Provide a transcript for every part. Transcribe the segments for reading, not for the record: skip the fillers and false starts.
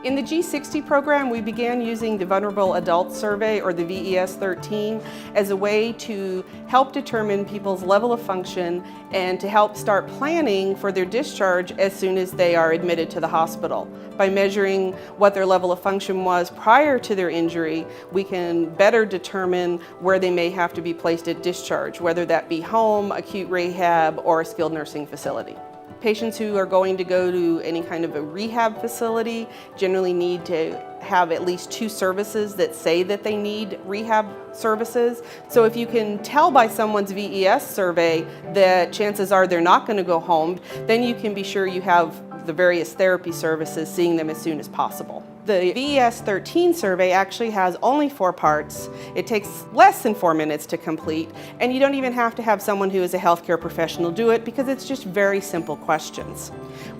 In the G60 program, we began using the Vulnerable Adult Survey, or the VES 13, as a way to help determine people's level of function and to help start planning for their discharge as soon as they are admitted to the hospital. By measuring what their level of function was prior to their injury, we can better determine where they may have to be placed at discharge, whether that be home, acute rehab, or a skilled nursing facility. Patients who are going to go to any kind of a rehab facility generally need to have at least 2 services that say that they need rehab services. So if you can tell by someone's VES survey that chances are they're not going to go home, then you can be sure you have the various therapy services seeing them as soon as possible. The VES 13 survey actually has only 4 parts. It takes less than 4 minutes to complete, and you don't even have to have someone who is a healthcare professional do it because it's just very simple questions.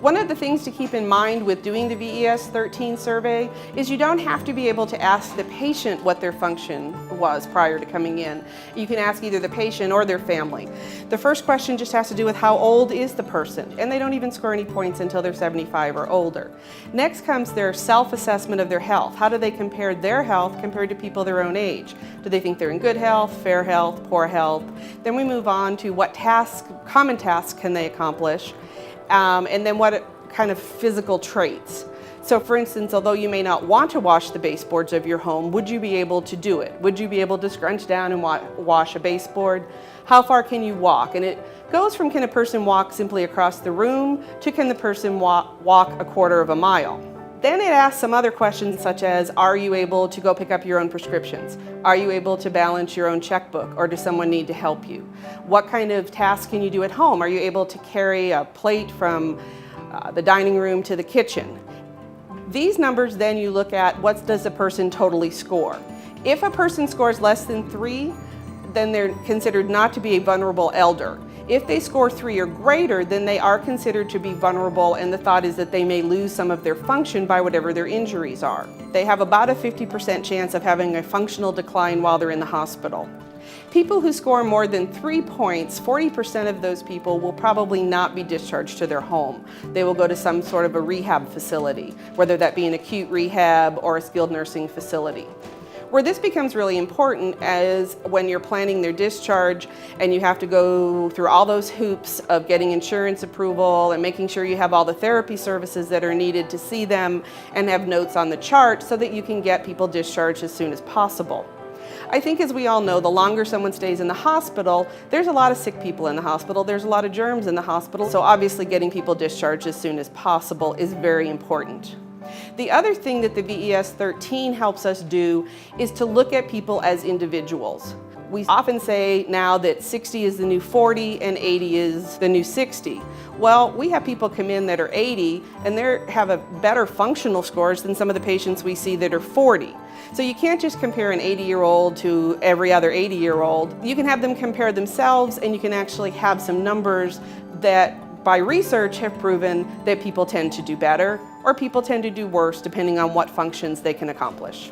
One of the things to keep in mind with doing the VES 13 survey is you don't have to be able to ask the patient what their function was prior to coming in. You can ask either the patient or their family. The first question just has to do with how old is the person, and they don't even score any points until they're 75 or older. Next comes their self-assessment of their health. How do they compare their health compared to people their own age? Do they think they're in good health, fair health, poor health? Then we move on to what tasks, common tasks can they accomplish, and then what kind of physical traits. So for instance, although you may not want to wash the baseboards of your home, would you be able to do it? Would you be able to scrunch down and wash a baseboard? How far can you walk? And it goes from can a person walk simply across the room to can the person walk a quarter of a mile. Then it asks some other questions such as, are you able to go pick up your own prescriptions? Are you able to balance your own checkbook, or does someone need to help you? What kind of tasks can you do at home? Are you able to carry a plate from the dining room to the kitchen? These numbers then you look at what does the person totally score. If a person scores less than 3, then they're considered not to be a vulnerable elder. If they score 3 or greater, then they are considered to be vulnerable, and the thought is that they may lose some of their function by whatever their injuries are. They have about a 50% chance of having a functional decline while they're in the hospital. People who score more than 3 points, 40% of those people will probably not be discharged to their home. They will go to some sort of a rehab facility, whether that be an acute rehab or a skilled nursing facility. Where this becomes really important is when you're planning their discharge and you have to go through all those hoops of getting insurance approval and making sure you have all the therapy services that are needed to see them and have notes on the chart so that you can get people discharged as soon as possible. I think, as we all know, the longer someone stays in the hospital, there's a lot of sick people in the hospital, there's a lot of germs in the hospital, so obviously getting people discharged as soon as possible is very important. The other thing that the VES 13 helps us do is to look at people as individuals. We often say now that 60 is the new 40 and 80 is the new 60. Well, we have people come in that are 80 and they have a better functional scores than some of the patients we see that are 40. So you can't just compare an 80-year-old to every other 80-year-old. You can have them compare themselves, and you can actually have some numbers that by research have proven that people tend to do better or people tend to do worse depending on what functions they can accomplish.